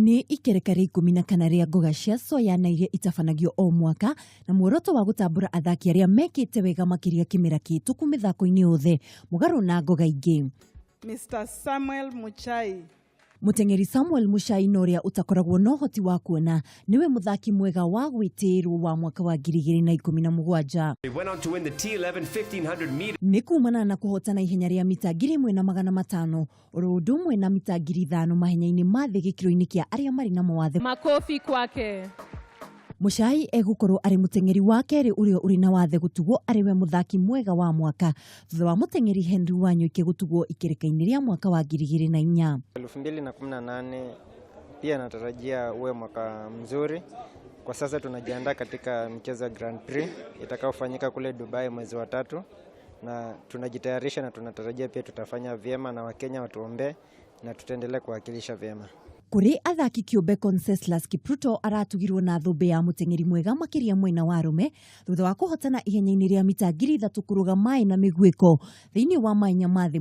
Ni ikereka ria 14 ria ngoga cia soya na iria itabanagio o mwaka na muoroto wa gutambura athaki aria mekite wega makiria kimera kihituku mithako-ini yothe mugaru na ngoga ingi. Mr. Samuel Muchai. Muteng'eri Samuel Muchai noria utakoragwo no hoti wa kuona niwe muthaki mwega wa gwitirwo wa mwaka wa 2017. He went on to win the T11 1500 meter. Ni kumana na kuhotana ihenya ria mita 1500 urudumwe na mita 5000 mahenya-ini ma thi gikiro-ini kia aria mari na mawathe. Makofi kwake. Muchai egukorwo ari muteng'eri wa keri urio uri na wathe gutugwo ariwe muthaki mwega wa mwaka thutha wa muteng'eri Henry Wanyuike gutugwo ikereka-ini ria mwaka wa 2004. 2018 pia natarajia uwe mwaka mzuri. Kwa sasa tunajiandaa katika mchezo wa Grand Prix itakaofanyika kule Dubai mwezi wa 3 na tunajitayarisha na tunatarajia pia tutafanya vyema na Wakenya watuombe na tutaendelea kuwakilisha vyema. Kuri athaki kiumbe Conseslus Kipruto aratugirwo na thumbe ya muteng'eri mwega makiria mwena wa arume thutha wa kuhotana ihenya-ini ria mita 3000 kuruga mai na miguiko thiini wa mahenya ma thi.